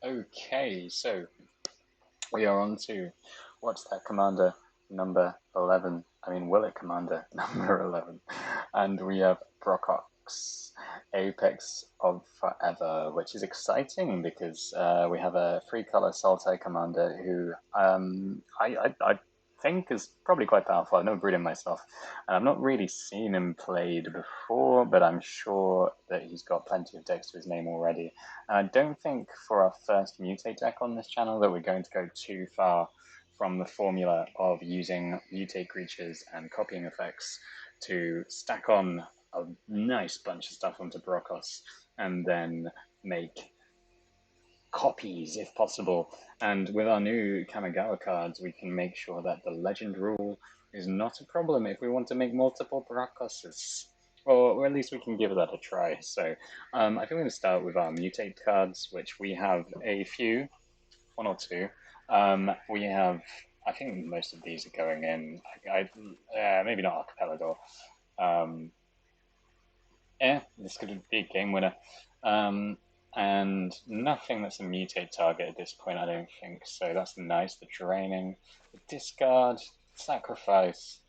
Okay, so we are on to what's that commander number 11? I mean, will it commander number 11? And we have Brokkos, Apex of Forever, which is exciting because we have a three color Sultai commander who I think is probably quite powerful. I've never brewed him myself, and I've not really seen him played before, but I'm sure that he's got plenty of decks to his name already. And I don't think for our first Mutate deck on this channel that we're going to go too far from the formula of using Mutate creatures and copying effects to stack on a nice bunch of stuff onto Brokkos and then make copies if possible. And with our new Kamigawa cards, we can make sure that the legend rule is not a problem if we want to make multiple Brokkoses. Or at least we can give that a try. So I think we're going to start with our Mutate cards, which we have a few, one or two. We have, I think most of these are going in. Maybe not Archipelago. Um, this could be a game winner. And nothing that's a mutate target at this point, I don't think. So that's nice. The draining, the discard, sacrifice.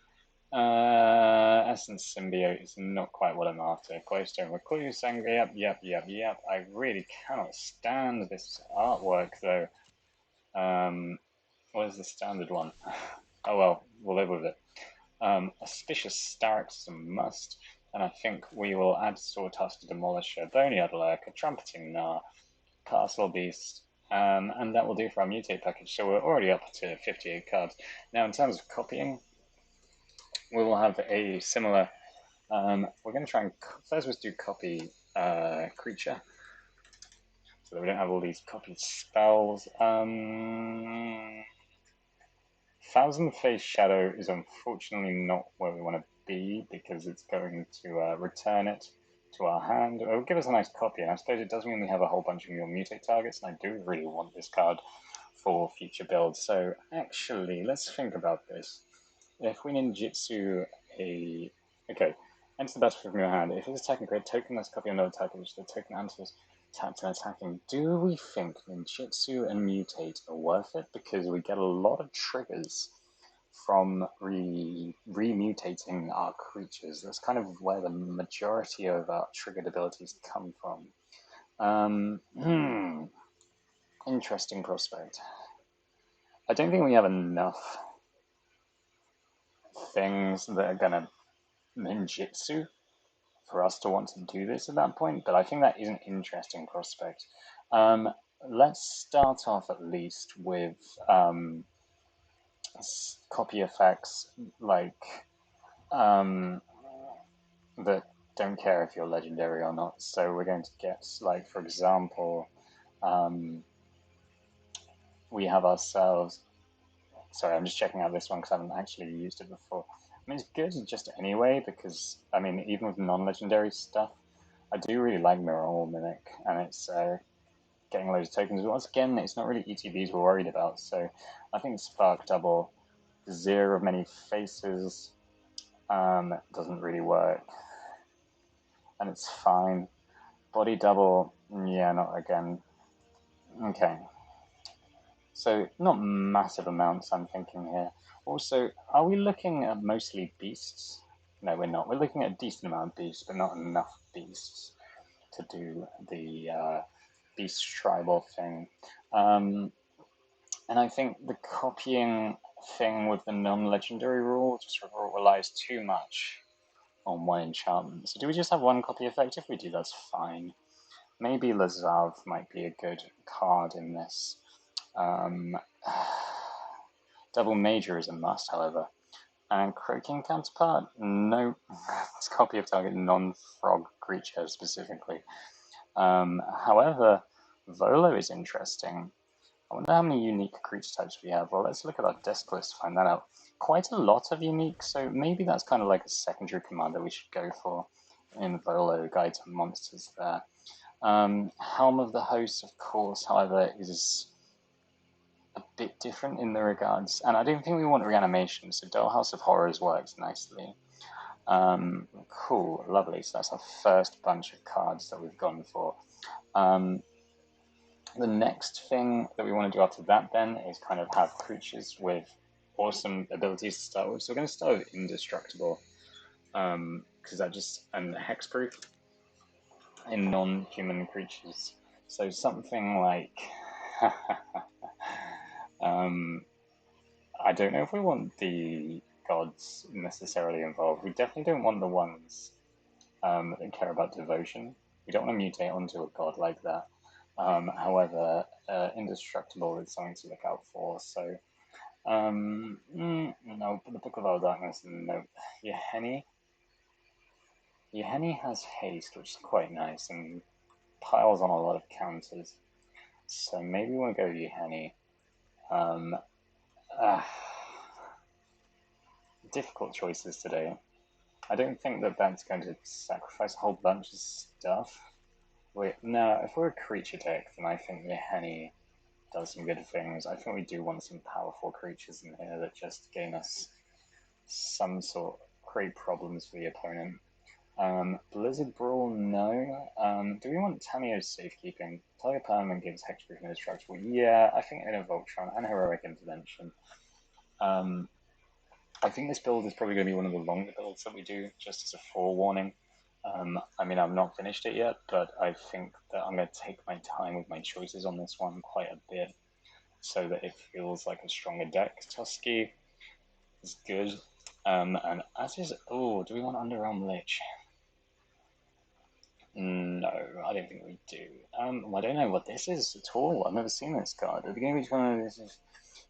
Essence Symbiote is not quite what I'm after. Glowstone Recluse, yep. I really cannot stand this artwork though. What is the standard one? Oh well, we'll live with it. Auspicious Starix is a must, and I think we will add Swordtusk Demolisher, Boneyard Lurker, Trumpeting Gnar, Castle Beast, and that will do for our Mutate package. So we're already up to 58 cards. Now, in terms of copying, we will have a similar. We're going to try and first let's do copy creature, so that we don't have all these copied spells. Thousand Face Shadow is unfortunately not where we want to be because it's going to return it to our hand. It will give us a nice copy, and I suppose it does mean we have a whole bunch of your mutate targets, and I do really want this card for future builds. So actually, let's think about this. If we ninjutsu a... Okay, enter the battlefield from your hand. If it's attacking, create a token that's copy another target, which the token enters tapped and attacking. Do we think ninjutsu and mutate are worth it? Because we get a lot of triggers from remutating our creatures. That's kind of where the majority of our triggered abilities come from. Interesting prospect. I don't think we have enough things that are gonna ninjutsu for us to want to do this at that point, but I think that is an interesting prospect. Let's start off at least with copy effects like that don't care if you're legendary or not. So we're going to get, like, for example, we have ourselves. Sorry, I'm just checking out this one because I haven't actually used it before. I mean, it's good just anyway because, I mean, even with non-legendary stuff, I do really like Mirror Mimic, and it's getting loads of tokens. But once again, it's not really ETBs we're worried about, so I think Spark Double, Zero of Many Faces, doesn't really work, and it's fine. Body Double, yeah, not again. Okay. So, not massive amounts, I'm thinking here. Also, are we looking at mostly beasts? No, we're not. We're looking at a decent amount of beasts, but not enough beasts to do the beast tribal thing. And I think the copying thing with the non-legendary rule just relies too much on one enchantment. So do we just have one copy effect? If we do, that's fine. Maybe Lazav might be a good card in this. Double Major is a must, however. And Croaking Counterpart? No. It's a copy of target non-frog creature specifically. However, Volo is interesting. I wonder how many unique creature types we have. Well, let's look at our desk list to find that out. Quite a lot of unique, so maybe that's kind of like a secondary commander we should go for in Volo Guide to Monsters there. Helm of the Host, of course, however, is a bit different in the regards, and I don't think we want reanimation, so Dollhouse of Horrors works nicely. Cool, lovely, so that's our first bunch of cards that we've gone for. The next thing that we want to do after that then is kind of have creatures with awesome abilities to start with. So we're going to start with Indestructible, because that just, and Hexproof in non-human creatures. So something like, I don't know if we want the gods necessarily involved. We definitely don't want the ones that care about devotion. We don't want to mutate onto a god like that. However, Indestructible is something to look out for. So, no, the Book of Our Darkness, no. Yeheni has haste, which is quite nice, and piles on a lot of counters. So maybe we want to go Yeheni. Difficult choices today. I don't think that that's going to sacrifice a whole bunch of stuff. Wait, no, if we're a creature deck, then I think Yeheni does some good things. I think we do want some powerful creatures in here that just gain us some sort, create problems for the opponent. Blizzard Brawl, no. Do we want Tamio's Safekeeping? Target permanent gives Hexproof and Indestructible. Yeah, I think Inner Voltron and Heroic Intervention. I think this build is probably going to be one of the longer builds that we do, just as a forewarning. I mean, I've not finished it yet, but I think that I'm going to take my time with my choices on this one quite a bit, so that it feels like a stronger deck. Tusky is good, and as is... Oh, do we want Underarm Lich? No, I don't think we do. I don't know what this is at all. I've never seen this card. At the beginning of each one of these,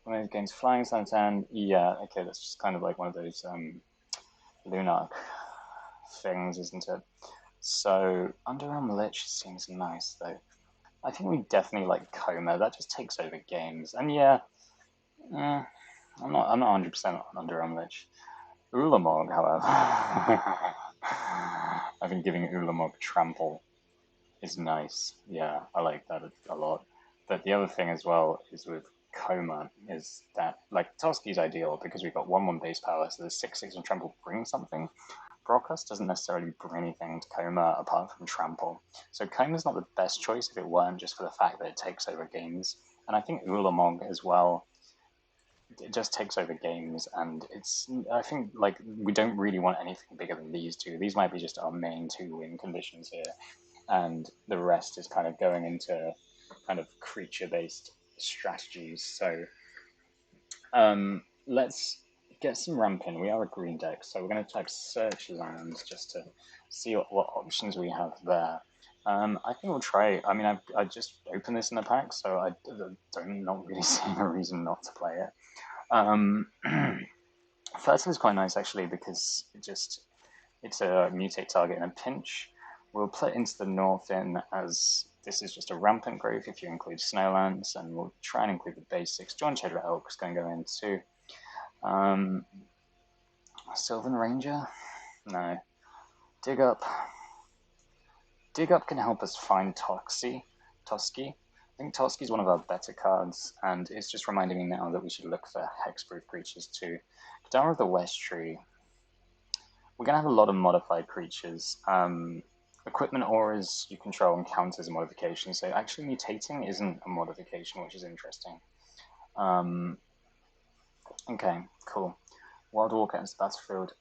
when it gains Flying Suntan, yeah, okay, that's just kind of like one of those Lunark things, isn't it? So, Underarm Lich seems nice, though. I think we definitely like Coma. That just takes over games. And yeah, I'm not 100% on Underarm Lich. Ulamog, however. I think giving Ulamog Trample is nice. Yeah, I like that a lot. But the other thing as well is with Coma is that, like, Toski's ideal because we've got 1/1 base power, so the 6/6 and Trample brings something. Brokkos doesn't necessarily bring anything to Coma apart from Trample. So Coma's not the best choice if it weren't just for the fact that it takes over games. And I think Ulamog as well, it just takes over games, and it's, I think, like, we don't really want anything bigger than these two. These might be just our main 2-win conditions here, and the rest is kind of going into kind of creature-based strategies. So let's get some ramping. We are a green deck, so we're going to type search lands just to see what options we have there. I think we'll try. I mean, I just opened this in the pack, so I don't not really see a reason not to play it. Fertile is quite nice actually because it's a mutate target in a pinch. We'll put into the north in as this is just a rampant growth if you include Snowlands, and we'll try and include the basics. John Cheddar Elk is going to go in too. Sylvan Ranger? No. Dig Up. Dig Up can help us find Toski. I think Toski's one of our better cards, and it's just reminding me now that we should look for hexproof creatures too. Kadara of the West Tree. We're going to have a lot of modified creatures. Equipment auras you control and count as a modification, so actually mutating isn't a modification, which is interesting. Okay, cool. Wild Walker into the battlefield.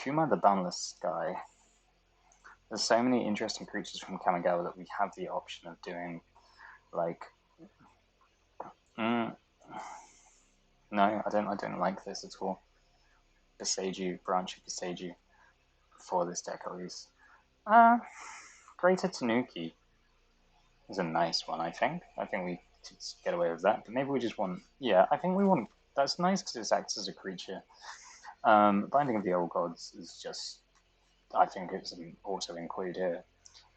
Kuma the Boundless Sky. There's so many interesting creatures from Kamigawa that we have the option of doing, like... No, I don't like this at all. Beseiju, Branch of Beseiju, for this deck at least. Greater Tanuki is a nice one, I think. I think we could get away with that. But maybe we just want... Yeah, I think we want... That's nice because it acts as a creature. Binding of the Old Gods is just... I think it's an auto-include here.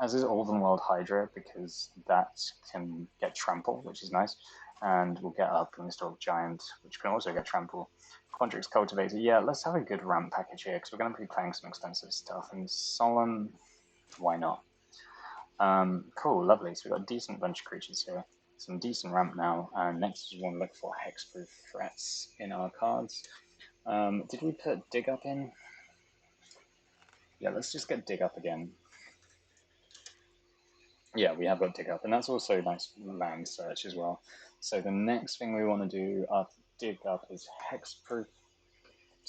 As is Oldenwald Hydra, because that can get Trample, which is nice. And we'll get up Historic Giant, which can also get Trample. Quandrix Cultivator. Yeah, let's have a good ramp package here, because we're going to be playing some expensive stuff. And Solemn... Why not? Cool, lovely. So we've got a decent bunch of creatures here. Some decent ramp now. And next we want to look for hexproof threats in our cards. Did we put Dig Up in? Yeah, let's just get Dig Up again. Yeah, we have got dig up, and that's also nice land search as well. So the next thing we want to do after dig up is hexproof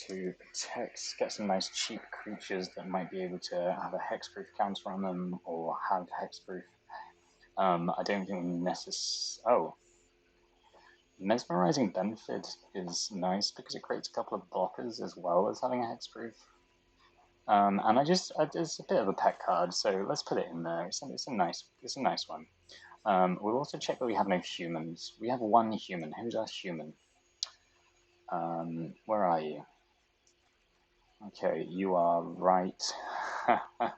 to protect, get some nice cheap creatures that might be able to have a hexproof counter on them or have hexproof. I don't think Oh, mesmerizing benefit is nice because it creates a couple of blockers as well as having a hexproof. And it's a bit of a pet card, so let's put it in there. It's a nice one. We'll also check that we have no humans. We have one human. Who's our human? Where are you? Okay, you are right. Well,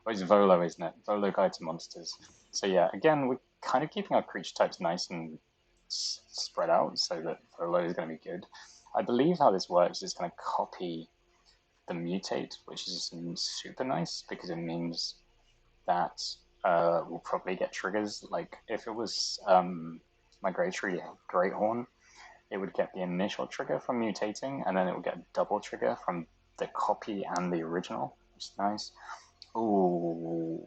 it's Volo, isn't it? Volo Guide to Monsters. So yeah, again, we're kind of keeping our creature types nice and spread out so that Volo is going to be good. I believe how this works is going to copy the Mutate, which is super nice because it means that we'll probably get triggers. Like if it was Migratory Greathorn, it would get the initial trigger from Mutating, and then it would get a double trigger from the copy and the original, which is nice. Ooh.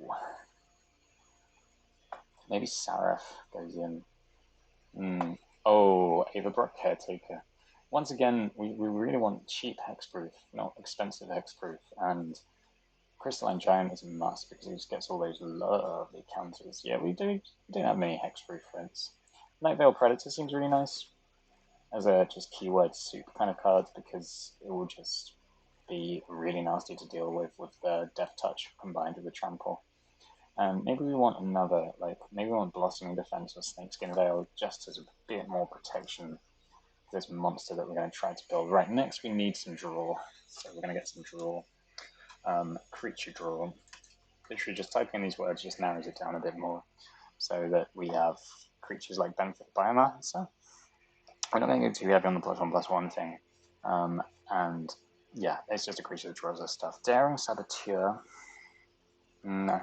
Maybe Saraf goes in. Oh, Avabrock Caretaker. Once again, we really want cheap hexproof, not expensive hexproof, and Crystalline Giant is a must because he just gets all those lovely counters. Yeah, we don't have many hexproof friends. Night Veil Predator seems really nice as a just keyword soup kind of card because it will just be really nasty to deal with the Death Touch combined with the Trample. Maybe we want another, maybe we want Blossoming Defense or Snakeskin Veil just as a bit more protection for this monster that we're going to try to build. Right, next we need some draw. So we're going to get some draw. Creature draw. Literally just typing in these words just narrows it down a bit more so that we have creatures like Benefit Biomancer. We're not going to go too heavy on the +1/+1 thing. And yeah, it's just a creature that draws us stuff. Daring Saboteur. No.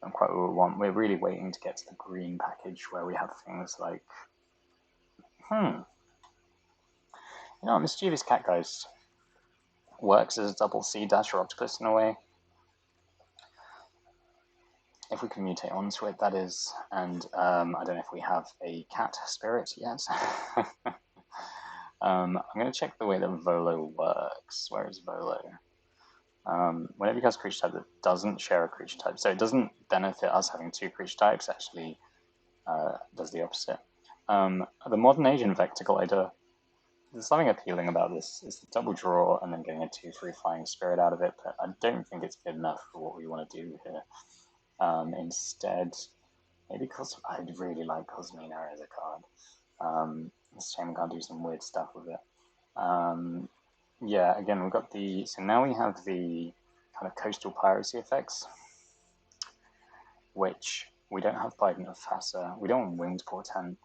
Not quite what we want. We're really waiting to get to the green package where we have things like Mischievous Catghost works as a double C Dasher Octopus in a way. If we can mutate onto it, that is. And I don't know if we have a cat spirit yet. I'm going to check the way that Volo works. Where is Volo? Whenever you cast a creature type that doesn't share a creature type, so it doesn't benefit us having two creature types, actually does the opposite. The Modern Age Vector Glider, there's something appealing about this. It's the double draw and then getting a 2/3 flying spirit out of it, but I don't think it's good enough for what we want to do here. Instead, maybe I really like Cosmina as a card. It's a shame we can't do some weird stuff with it. Yeah, again, we've got so now we have the kind of coastal piracy effects, which we don't have Bident of Fassa. We don't want Winged Portent.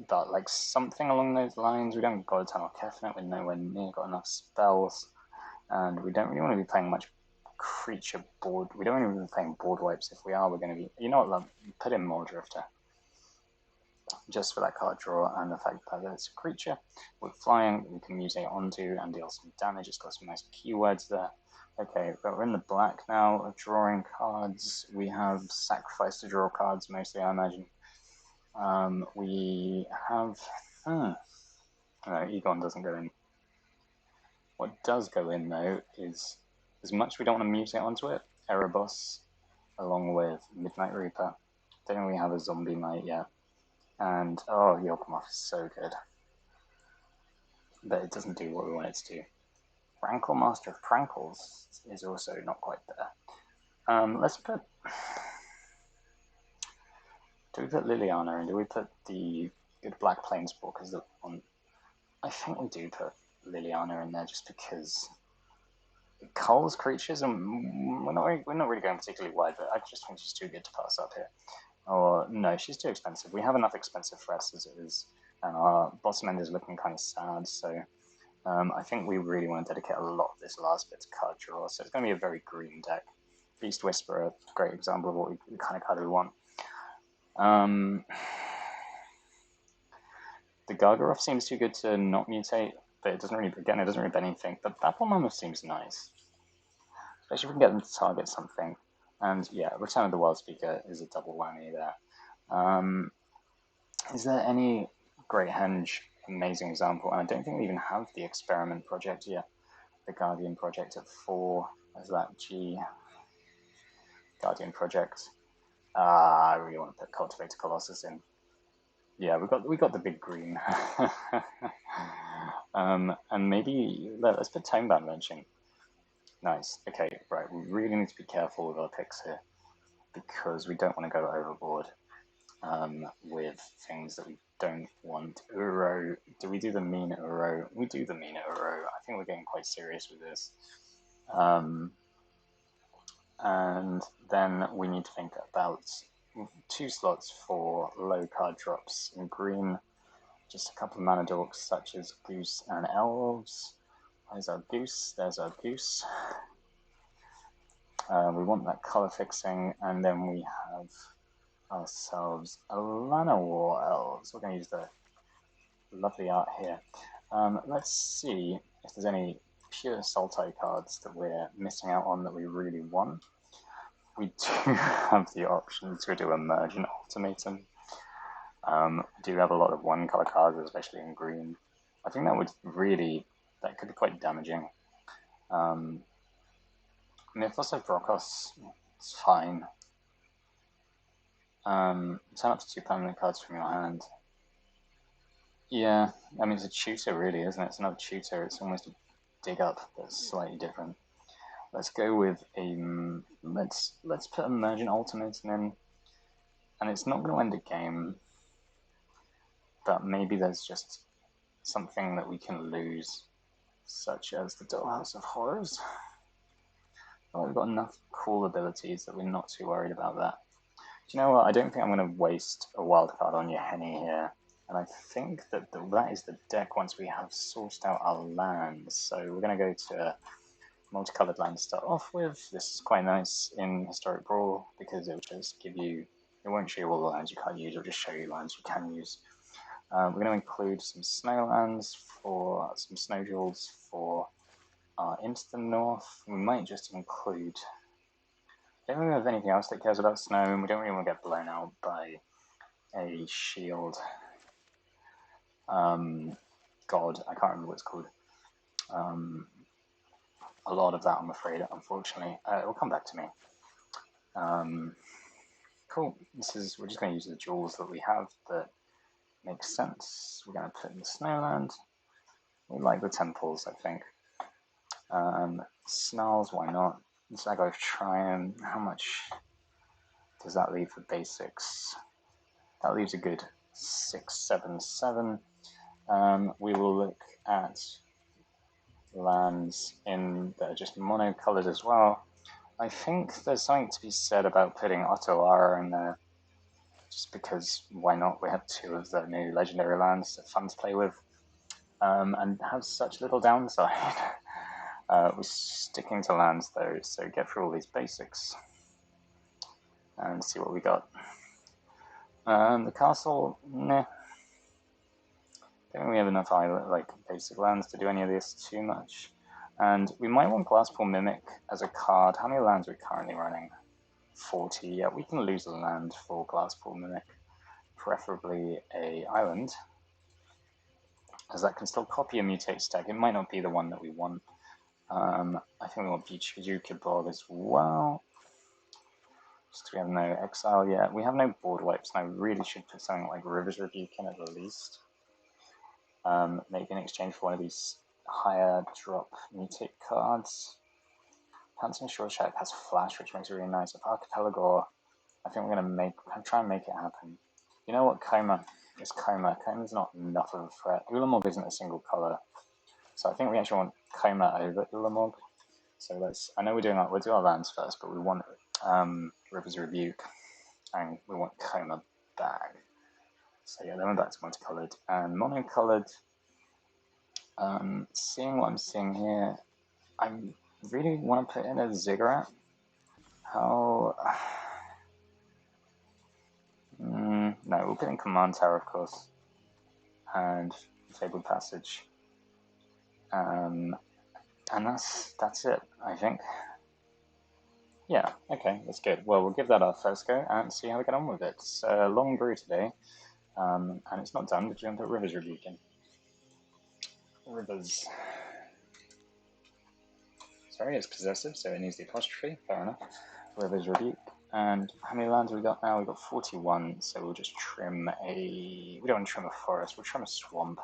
But like something along those lines. We don't have God Eternal Kefnet, we're nowhere near got enough spells, and we don't really want to be playing much creature board. We don't even be playing board wipes. If we are, we're going to be. You know what? Put in more Drifter, just for that card draw and the fact that it's a creature with flying. We can mutate onto and deal some damage. It's got some nice keywords there. Okay, but we're in the black now of drawing cards. We have sacrifice to draw cards mostly, I imagine. We have. No, Egon doesn't go in. What does go in, though, is as much as we don't want to mutate onto it, Erebos, along with Midnight Reaper. Don't think we have a Zombie Knight yet. And, oh, Yawgmoth is so good. But it doesn't do what we want it to do. Rankle Master of Prankles is also not quite there. Let's put... Do we put Liliana and do we put the good Black Planeswalkers on? I think we do put Liliana in there just because it culls creatures, and we're not really going particularly wide, but I just think she's too good to pass up here. Or no, she's too expensive. We have enough expensive threats as it is, and our bottom end is looking kind of sad. So I think we really want to dedicate a lot of this last bit to card draw. So it's going to be a very green deck. Beast Whisperer, great example of what we kind of card we want. The Gargaroth seems too good to not mutate, but it doesn't really do anything. But Battle Mammoth seems nice, especially if we can get them to target something. And yeah, Return of the Wild Speaker is a double whammy there. Is there any Great Henge amazing example? And I don't think we even have the Experiment project yet. The Guardian project at 4. There's that G. Guardian project. I really want to put Cultivator Colossus in. Yeah, we got the big green. And maybe let's put Tomebound Lynching. Nice. Okay, right. We really need to be careful with our picks here because we don't want to go overboard with things that we don't want. Uro. Do we do the mean Uro? We do the mean Uro. I think we're getting quite serious with this. And then we need to think about 2 slots for low card drops in green. Just a couple of mana dorks such as Goose and Elves. There's our Goose, there's our Goose. We want that colour fixing, and then we have ourselves a Llanowar Elves. We're going to use the lovely art here. Let's see if there's any pure Sultai cards that we're missing out on that we really want. We do have the option to do Emergent Ultimatum. We do have a lot of 1-color cards, especially in green. I think that could be quite damaging. Mythos of Brokkos, it's fine. Turn up to 2 permanent cards from your hand. Yeah, I mean, it's a tutor, really, isn't it? It's another tutor. It's almost a dig up that's slightly different. Let's go with a... Let's put Emergent Ultimatum in. And it's not going to end the game, but maybe there's just something that we can lose, such as the Dollhouse of Horrors. Well, we've got enough cool abilities that we're not too worried about that. Do you know what? I don't think I'm going to waste a wildcard on Yahenni here. And I think that that is the deck once we have sourced out our lands. So we're going to go to multicolored land to start off with. This is quite nice in Historic Brawl because it will just give you, it won't show you all the lands you can't use, it'll just show you lands you can use. We're going to include some snow lands for some snow jewels for into the north. We might just include, I don't really have anything else that cares about snow, and we don't really want to get blown out by a shield. God, I can't remember what it's called. A lot of that, I'm afraid, unfortunately. It will come back to me. Cool. We're just going to use the jewels that we have that makes sense. We're going to put in the snowland. We like the temples, I think. Snarls, why not? Zagoth Triumph, how much does that leave for basics? That leaves a good 6, 7, 7. We will look at lands that are just mono-coloured as well. I think there's something to be said about putting Otoara in there, just because why not? We have 2 of the new legendary lands that fun to play with, and have such little downside. We're sticking to lands though, so get through all these basics and see what we got. The castle, nah. Don't think we have enough basic lands to do any of this too much. And we might want Glasspool Mimic as a card. How many lands are we currently running? 40. Yeah, we can lose a land for Glasspool Mimic. Preferably a island, as that can still copy a mutate stack. It might not be the one that we want. I think we want Bijuka Bog as well. Just we have no exile yet. We have no board wipes, and I really should put something like River's Rebuke in at the least. Maybe in exchange for one of these higher drop mutate cards. Pantheon Short Shack has Flash, which makes it really nice. With Archipelago, I think we're going to try and make it happen. You know what, Coma? It's Coma. Coma's not enough of a threat. Ulamog isn't a single colour. So I think we actually want Coma over Ulamog. So I know we'll do our lands first, but we want River's Rebuke, and we want Coma back. So yeah, then we're back to multicolored and monocolored. Seeing what I'm seeing here, I really want to put in a Ziggurat. How? No, we'll put in Command Tower, of course, and Fabled Passage. And that's it, I think. Yeah, okay, that's good. Well, we'll give that our first go and see how we get on with it. It's a long brew today, and it's not done, but you want to put Rivers Rebuke in. Rivers. Sorry, it's possessive, so it needs the apostrophe. Fair enough. Rivers Rebuke. And how many lands have we got now? We've got 41, so we'll just trim a... We don't want to trim a forest, we'll trim a swamp.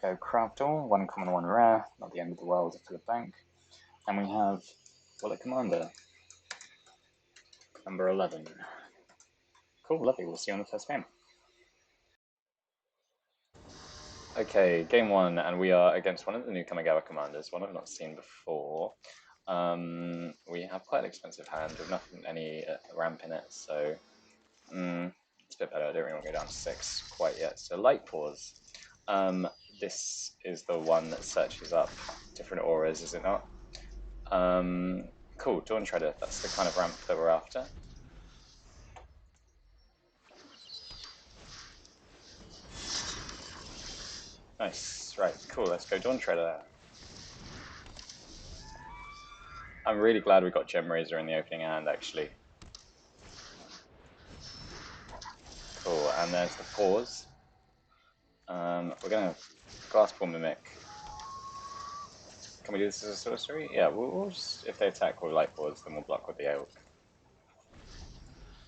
Go Craftal, 1 common, 1 rare, not the end of the world for the bank. And we have Bullet Commander, number 11. Cool, lovely, we'll see you on the first game. Okay, game 1, and we are against one of the new Kamigawa commanders, one I've not seen before. We have quite an expensive hand with nothing, any ramp in it, so it's a bit better. I don't really want to go down to 6 quite yet. So Light Pause. This is the one that searches up different auras, is it not? Cool, Dawn Treader. That's the kind of ramp that we're after. Nice. Right, cool. Let's go Dawn Treader. I'm really glad we got Gem Razor in the opening hand, actually. Cool, and there's the pause. We're going to Glassball Mimic. Can we do this as a sorcery? Yeah, we'll just, if they attack with Light Pause, then we'll block with the Aok.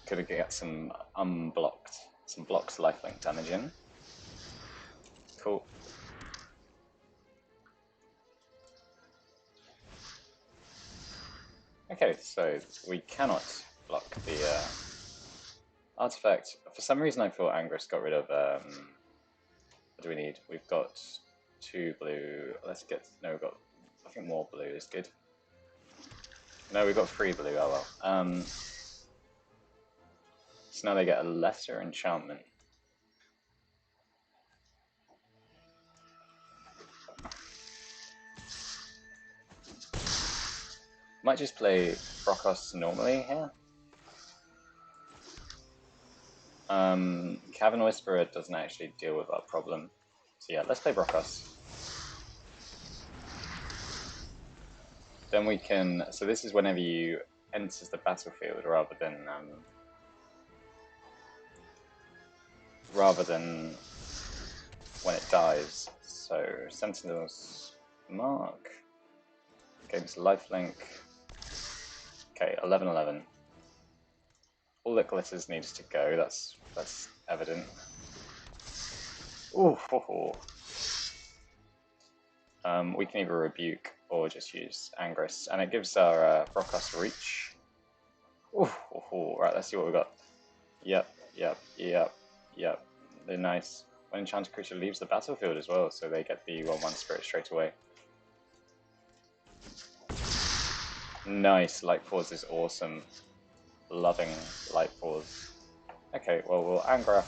Could get some unblocked, some blocks lifelink damage in. Cool. Okay, so we cannot block the artifact. For some reason I thought Angress got rid of, what do we need? We've got 2 blue, let's get, no, we've got, I think more blue is good. No, we've got 3 blue, oh well. So now they get a lesser enchantment. Might just play Brokkos normally here. Cavern Whisperer doesn't actually deal with our problem. So yeah, let's play Brokkos. Then we can, so this is whenever you enters the battlefield rather than when it dies. So Sentinel's Mark, gains lifelink. Okay, 11/11. All that glitters needs to go. That's evident. Ooh, ho, ho. We can either rebuke or just use Angress, and it gives our Brokkos reach. Ooh, ho, ho. Right, let's see what we got. Yep. They're nice. When enchanted creature leaves the battlefield as well, so they get the 1/1 spirit straight away. Nice, Light Pause is awesome. Loving Light Pause. Okay, well we'll Angraf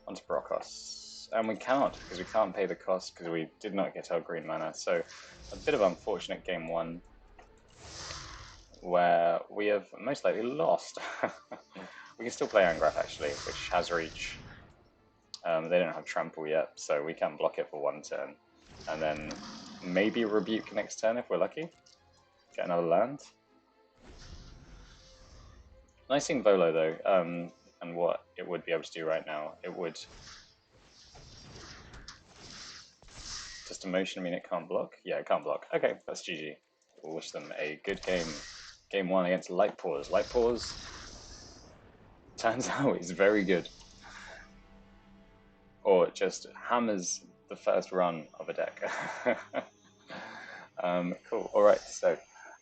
onto Brokkos. And we cannot, because we can't pay the cost, because we did not get our green mana. So a bit of unfortunate game 1, where we have most likely lost. We can still play Angraf actually, which has reach. They don't have trample yet, so we can block it for 1 turn. And then maybe rebuke next turn if we're lucky. Get another land. Nice seeing Volo though, and what it would be able to do right now. It would... Does demotion mean it can't block? Yeah, it can't block. Okay, that's GG. We'll wish them a good game. Game 1 against Light Pause. Light Pause turns out is very good. Or just hammers the first run of a deck. Cool, alright, so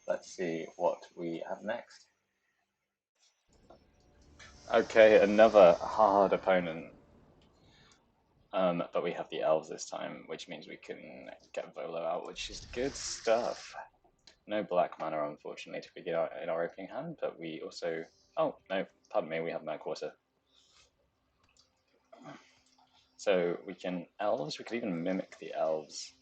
let's see what we have next. Okay, another hard opponent. But we have the elves this time, which means we can get Volo out, which is good stuff. No black mana, unfortunately, to begin in our opening hand, but we also... Oh, no, pardon me, we have Magwater. So we can elves, we could even mimic the elves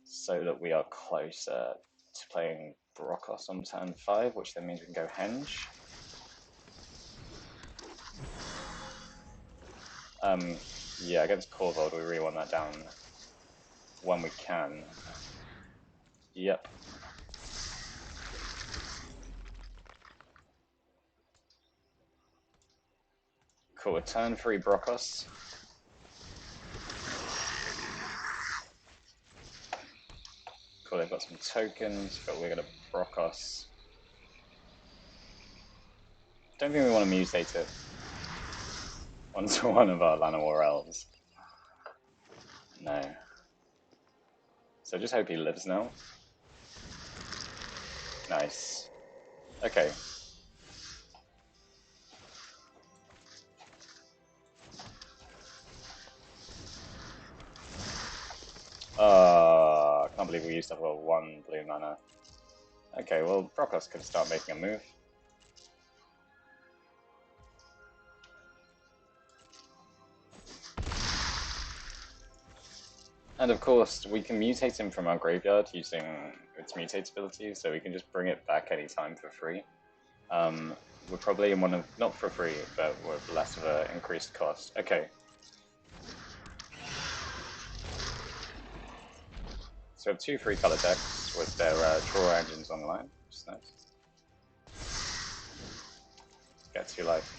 so that we are closer to playing Brokkos on turn 5, which then means we can go Henge. Yeah, against Corvold, we really want that down when we can. Yep. Cool, a turn 3 Brokkos. Cool, they've got some tokens, but we're gonna Brokkos. Don't think we want to mutate it onto one of our Llanowar elves. No. So just hope he lives now. Nice. Okay. I can't believe we used up 1 blue mana. Okay, well, Brokkos could start making a move. And of course, we can mutate him from our graveyard using its mutate ability, so we can just bring it back anytime for free. We're probably in one of, not for free, but with less of an increased cost. Okay. So we have 2 free color decks with their draw engines online, which is nice. Get 2 life.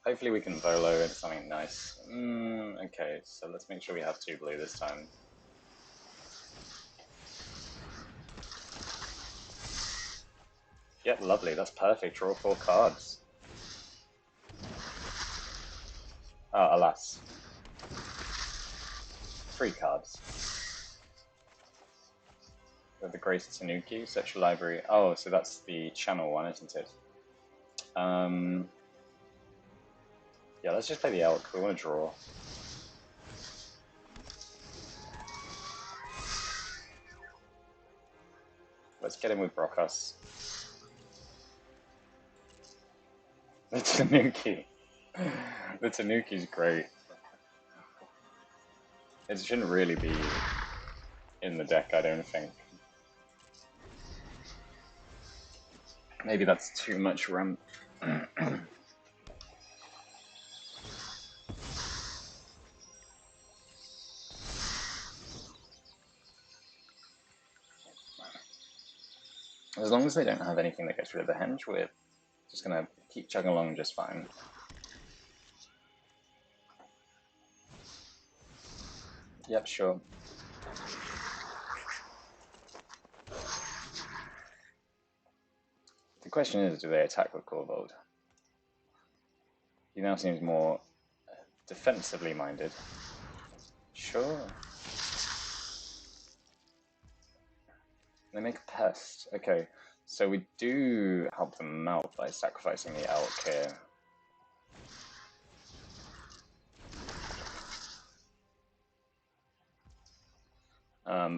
Hopefully we can Volo into something nice. Okay, so let's make sure we have 2 blue this time. Yep, lovely, that's perfect. Draw 4 cards. Oh, alas. 3 cards. We have the Great Tanuki, search your library. Oh, so that's the channel one, isn't it? Yeah, let's just play the Elk. We want to draw. Let's get in with Brokkos. The Tanuki. The Tanuki's great. It shouldn't really be in the deck, I don't think. Maybe that's too much ramp. As long as they don't have anything that gets rid of the henge, we're just gonna keep chugging along just fine. Yep, sure. The question is, do they attack with Corvold? He now seems more defensively minded. Sure. They make a pest. Okay, so we do help them out by sacrificing the elk here.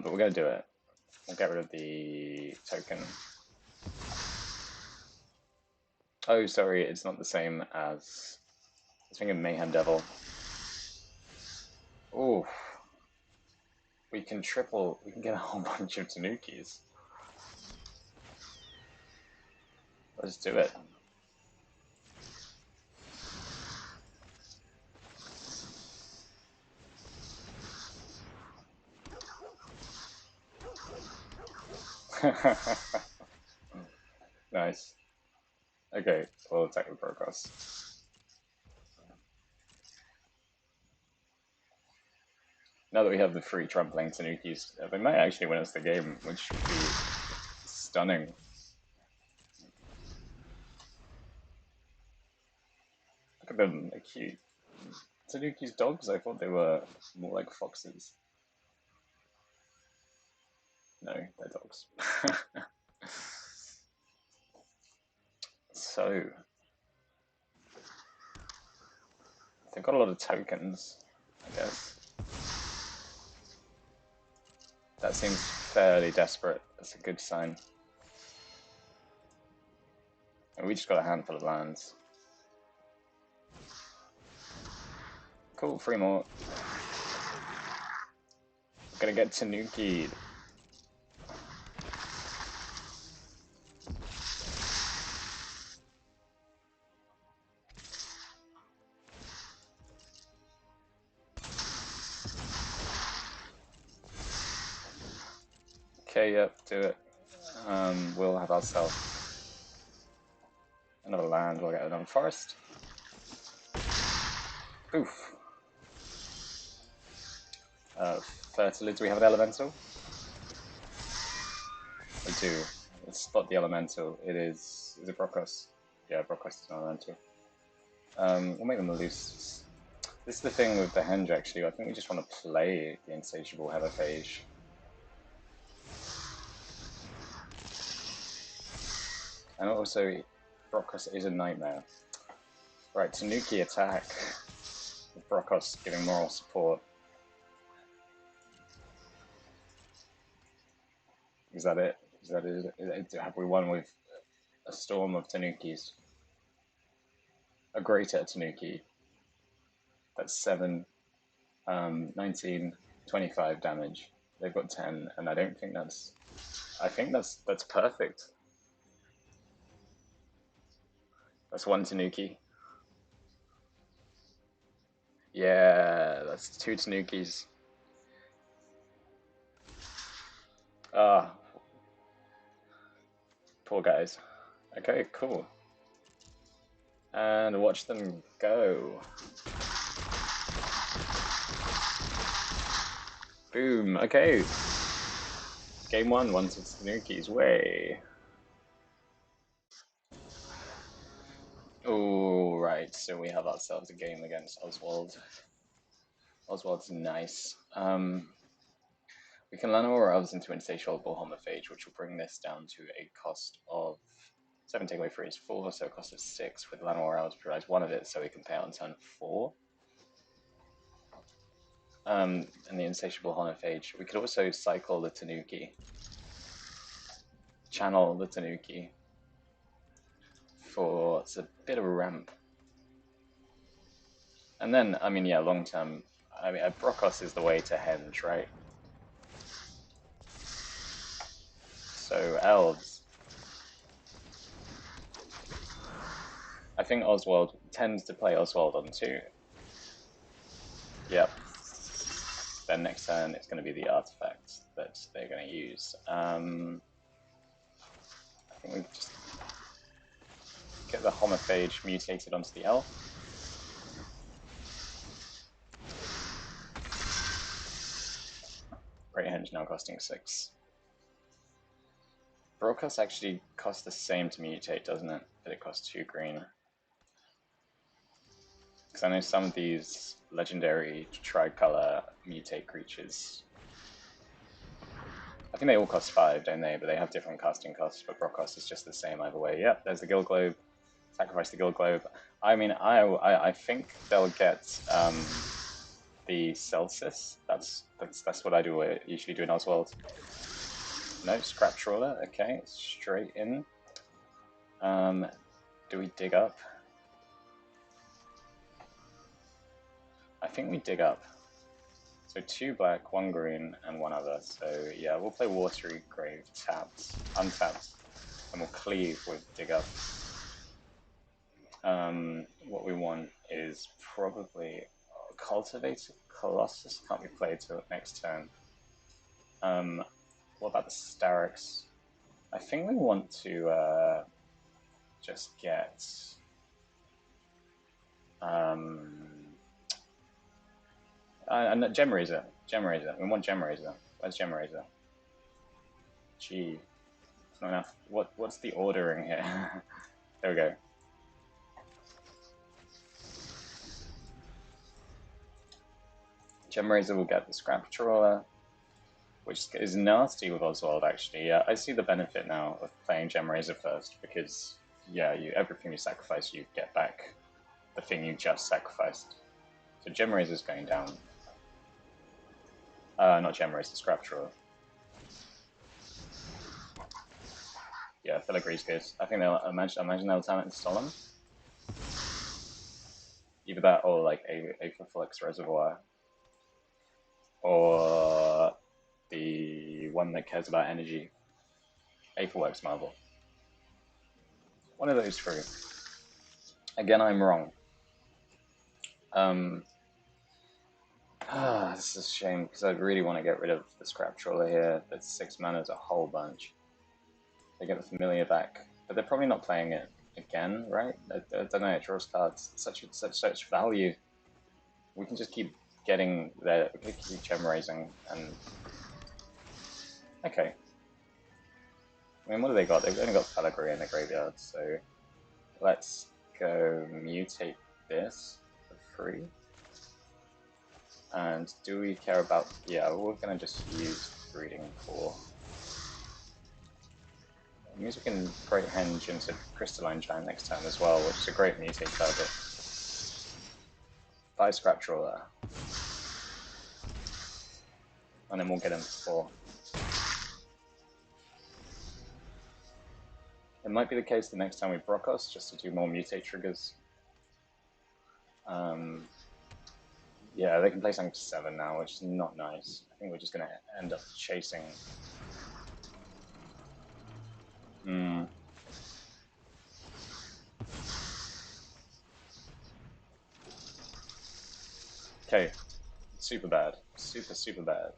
But we're going to do it. We'll get rid of the token. Oh, sorry, it's not the same as... I was thinking Mayhem Devil. Ooh. We can get a whole bunch of Tanukis. Let's do it. Nice. Okay, we'll attack with Brokkos. Now that we have the free trampling Tanukis, they might actually win us the game, which would be stunning. Look at them, they're cute. Tanuki's dogs? I thought they were more like foxes. No, they're dogs. So, they've got a lot of tokens, I guess. That seems fairly desperate. That's a good sign. And we just got a handful of lands. Cool, 3 more. We're gonna get Tanuki'd. Okay, yep, do it. We'll have ourselves Another land, we'll get another forest. Oof. Fertility, do we have an elemental? We do. Let's spot the elemental. It is it Brokkos? Yeah, Brokkos is an elemental. We'll make them loose. This is the thing with the Henge, actually. I think we just want to play the Insatiable Hellophage. And also, Brokkos is a nightmare. Right, Tanuki attack. With Brokkos giving moral support. Is that it? Is that it? Have we won with a storm of Tanukis? A greater Tanuki. That's 7, 19, 25 damage. They've got 10, and I don't think that's... I think that's perfect. That's one Tanuki. Yeah, that's 2 Tanukis. Ah, poor guys. Okay, cool. And watch them go. Boom, okay. Game 1, 1 to Tanukis, way. Oh, right, so we have ourselves a game against Oswald. Oswald's nice. We can land our elves into Insatiable Homophage, which will bring this down to a cost of 7 take away 3 is 4, so a cost of 6 with Llanowar Elves provides 1 of it, so we can pay out on turn 4. And the Insatiable Homophage. We could also cycle the Tanuki. Channel the Tanuki. For it's a bit of a ramp. And then, I mean, yeah, long term, I mean, Brokkos is the way to Henge, right? So, elves. I think Oswald tends to play Oswald on 2. Yep. Then next turn it's going to be the artifact that they're going to use. I think we just get the Homophage mutated onto the elf. Great Henge now costing 6. Brokkos actually costs the same to mutate, doesn't it? But it costs 2 green. Because I know some of these legendary tricolor mutate creatures, I think they all cost 5, don't they? But they have different casting costs, but Brokkos is just the same either way. Yep, there's the Guild Globe. Sacrifice the Guild Globe. I mean, I think they'll get the Celsius. That's what I do. I usually do in Oswald. No, Scrap Trawler. Okay, straight in. Do we dig up? I think we dig up. So 2 black, 1 green, and 1 other. So yeah, we'll play Watery Grave tapped, untapped, and we'll cleave with dig up. What we want is probably Cultivated Colossus. Can't be played till next turn. What about the Starix? I think we want to just get Gem Razor. Gem Razor. We want Gem Razor. Where's Gem Razor? Gee, it's not enough. What's the ordering here? There we go. Gem Razor will get the Scrap Trawler, which is nasty with Oswald, actually. Yeah, I see the benefit now of playing Gem Razor first, because, yeah, everything you sacrifice, you get back the thing you just sacrificed. So Gem Razor's going down. Not Gem Razor, Scrap Trawler. Yeah, Filigree's good. I think they'll imagine they'll turn it into Solemn. Either that or like a Flux Reservoir. Or the one that cares about energy. Aetherworks Marble. One of those 3. Again, I'm wrong. This is a shame, because I really want to get rid of the Scrap Trawler here. That's 6 mana is a whole bunch. They get the Familiar back, but they're probably not playing it again, right? I don't know, it draws cards. Such value. We can just keep getting there, we can keep gem raising, and... Okay. I mean, what do they got? They've only got Filigree in the graveyard, so... Let's go mutate this for free. And do we care about... Yeah, we're gonna just use Breeding Core. It means we can Great Henge into Crystalline Giant next turn as well, which is a great mutate target. 5 scrap draw there. And then we'll get him for 4. It might be the case the next time we Brokkos, just to do more mutate triggers. Yeah, they can play something to 7 now, which is not nice. I think we're just going to end up chasing... Okay, super bad. Super bad.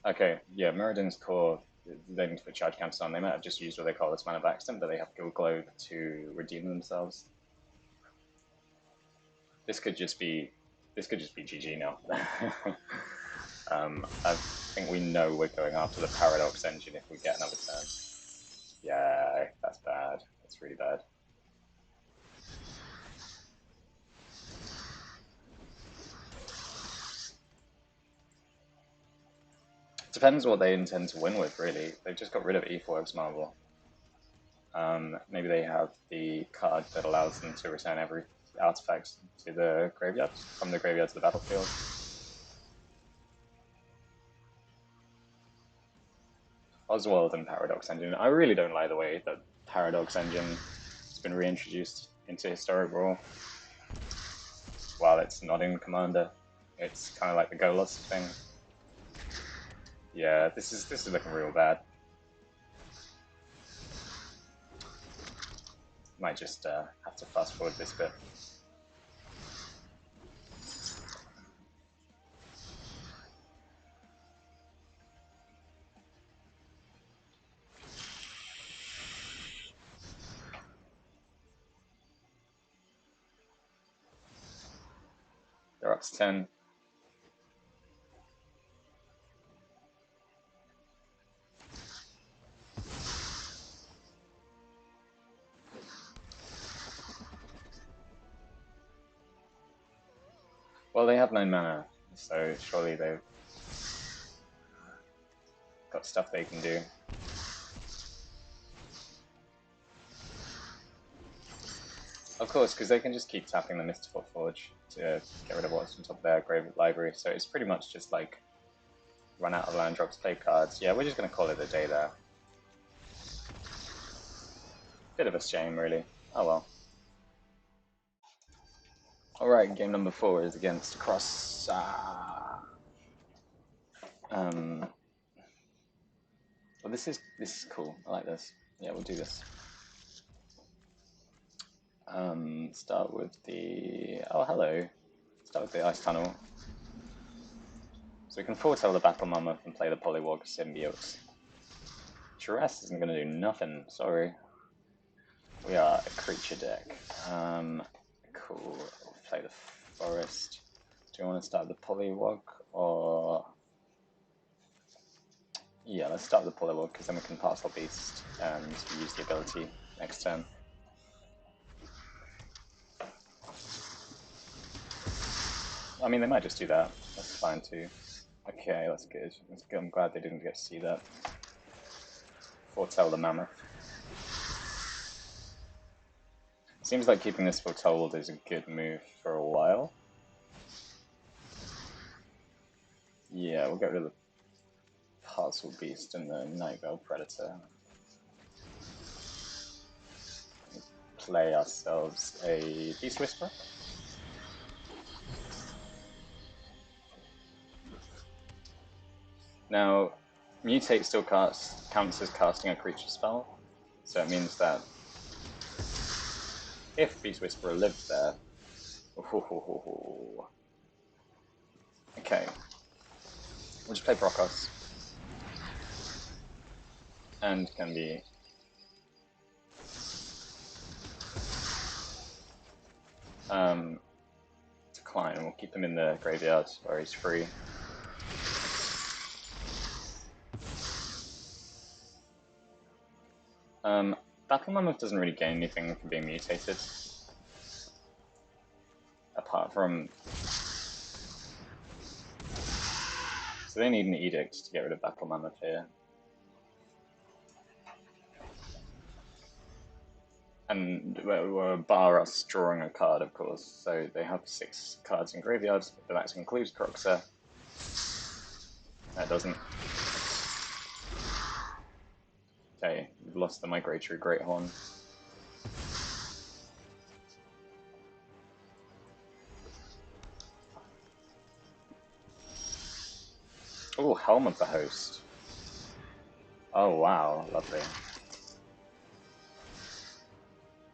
Okay, yeah, Mirrodin's core, they need to put charge counters on. They might have just used what they call this mana of accident, but they have Guild Globe to redeem themselves. This could just be GG now. I think we know we're going after the Paradox Engine if we get another turn. Yeah, that's bad. That's really bad. Depends what they intend to win with, really. They've just got rid of Aetherworks Marble. Maybe they have the card that allows them to return every artifact to the graveyard, from the graveyard to the battlefield. Oswald and Paradox Engine. I really don't like the way that Paradox Engine has been reintroduced into Historic Brawl. While it's not in Commander, it's kind of like the Golos thing. Yeah, this is looking real bad. Might just have to fast forward this bit. They're up to 10. Well, they have 9 mana, so surely they've got stuff they can do. Of course, because they can just keep tapping the Mystical Forge to get rid of what's on top of their grave library, so it's pretty much just like run out of land drops, play cards. Yeah, we're just going to call it a day there. Bit of a shame, really. Oh well. Alright, game number 4 is against Cross. Well, this is cool. I like this. Yeah, we'll do this. Start with the... Oh, hello. Start with the Ice Tunnel. So we can foretell the Battle Mammoth and play the Polywog Symbiotes. Duress isn't going to do nothing, sorry. We are a creature deck. Cool. We'll play the Forest. Do you want to start the Polywog or... Yeah, let's start with the Polywog because then we can pass our Beast and use the ability next turn. I mean, they might just do that. That's fine too. Okay, that's good. That's good. I'm glad they didn't get to see that. Foretell the Mammoth. Seems like keeping this foretold is a good move for a while. Yeah, we'll get rid of the Parcel Beast and the Nightveil Predator. Play ourselves a Beast Whisperer. Now, Mutate still counts as casting a creature spell, so it means that if Beast Whisperer lived there... Okay. We'll just play Brokkos. And can be... decline. We'll keep him in the graveyard where he's free. Battle Mammoth doesn't really gain anything from being mutated. Apart from... So they need an edict to get rid of Battle Mammoth here. And bar us drawing a card, of course. So they have 6 cards in graveyards, but that includes Croxer. That doesn't. Okay, we've lost the Migratory Greathorn. Oh, Helm of the Host. Oh wow, lovely.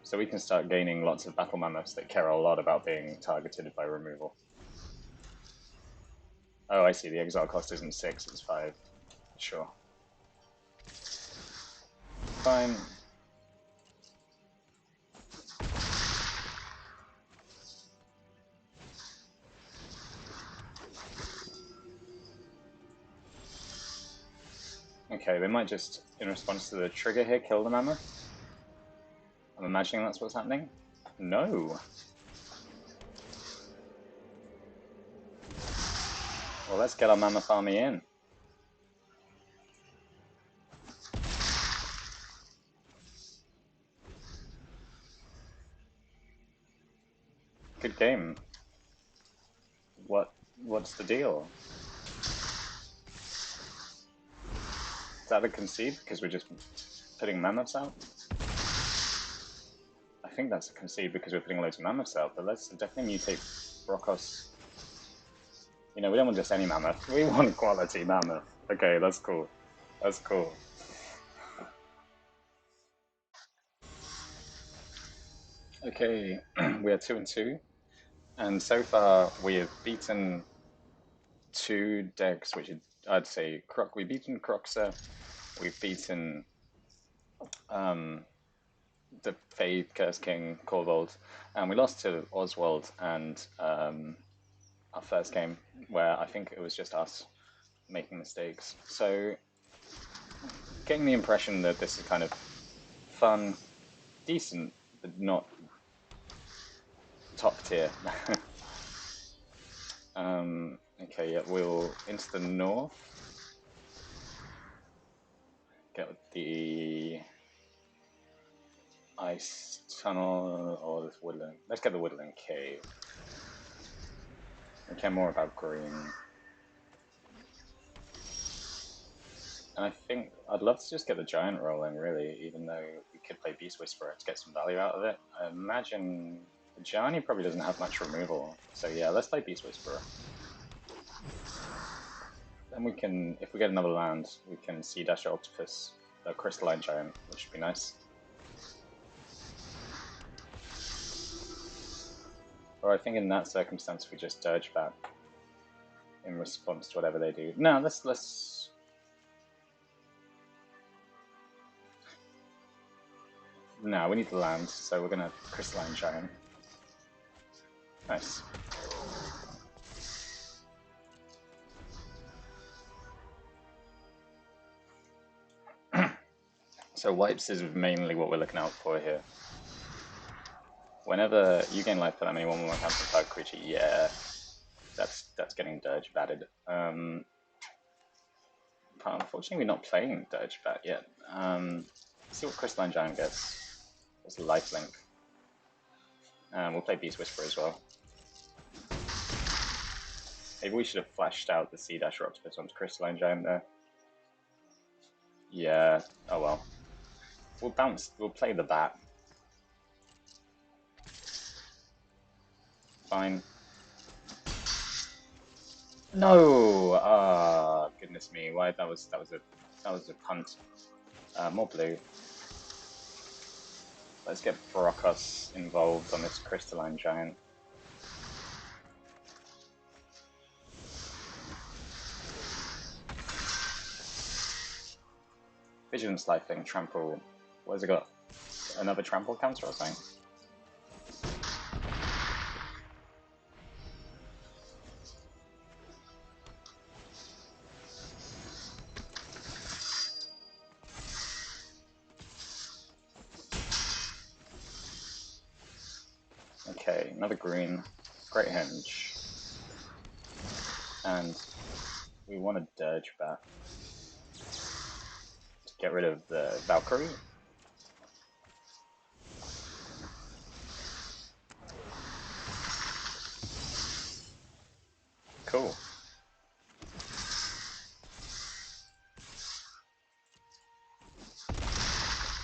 So we can start gaining lots of Battle Mammoths that care a lot about being targeted by removal. Oh, I see, the exile cost isn't 6, it's 5. Sure. Fine. Okay, they might just, in response to the trigger here, kill the Mammoth. I'm imagining that's what's happening. No! Well, let's get our Mammoth army in. Good game. What's the deal? Is that a concede because we're just putting Mammoths out? I think that's a concede because we're putting loads of Mammoths out, but let's definitely mutate Brokkos. You know, we don't want just any Mammoth, we want quality Mammoth. Okay, that's cool. That's cool. Okay, we are 2-2, and so far we have beaten 2 decks, which I'd say we've beaten Croxer, we've beaten the Fade, Curse King, Corvold, and we lost to Oswald and our first game, where I think it was just us making mistakes. So, getting the impression that this is kind of fun, decent, but not top tier. Okay, yeah, we'll into the north. Get the ice tunnel or this woodland. Let's get the woodland cave. I care more about green. And I think I'd love to just get the giant rolling, really, even though we could play Beast Whisperer to get some value out of it. I imagine Gianni probably doesn't have much removal, so yeah, let's play Beast Whisperer. Then we can, if we get another land, we can Sea Dash Octopus, the Crystalline Giant, which would be nice. Or I think in that circumstance we just Dirge back in response to whatever they do. No, let's... No, we need the land, so we're gonna Crystalline Giant. Nice. So wipes is mainly what we're looking out for here. Whenever you gain life for that many 1/1 counter target creature, yeah, that's getting Dirge batted. Unfortunately, we're not playing Dirge bat yet. Let's see what Crystalline Giant gets. There's a lifelink. We'll play Beast Whisperer as well. Maybe we should have flashed out the Sea Dash Octopus onto Crystalline Giant there. Yeah, oh well. We'll play the bat. Fine. No! Goodness me, why that was a punt. More blue. Let's get Brokkos involved on this Crystalline Giant. Vigilance Lifelink, Trample. What has it got? Another Trample counter or something? Okay, another green. Great Henge. And we want a Dirge Bat to get rid of the Valkyrie. Cool.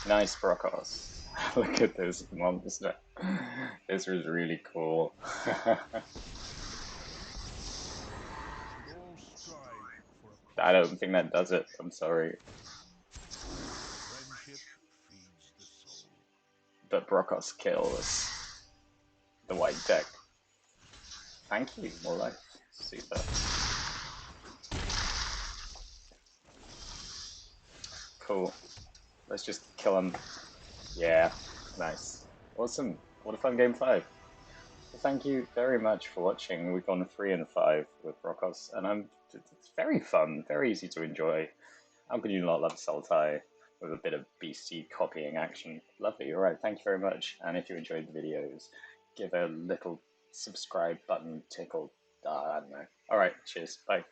Nice Brokkos. Look at this monster. This was really cool. I don't think that does it. I'm sorry. But Brokkos kills the white deck. Thank you, more life. Super. Cool. Let's just kill him. Yeah, nice. Awesome. What a fun game 5. Well, thank you very much for watching. We've gone 3 and 5 with Brokkos, and it's very fun, very easy to enjoy. How could you not love Sultai with a bit of beastie copying action? Lovely. Alright, thank you very much. And if you enjoyed the videos, give a little subscribe button tickle. I don't know. Alright, cheers. Bye.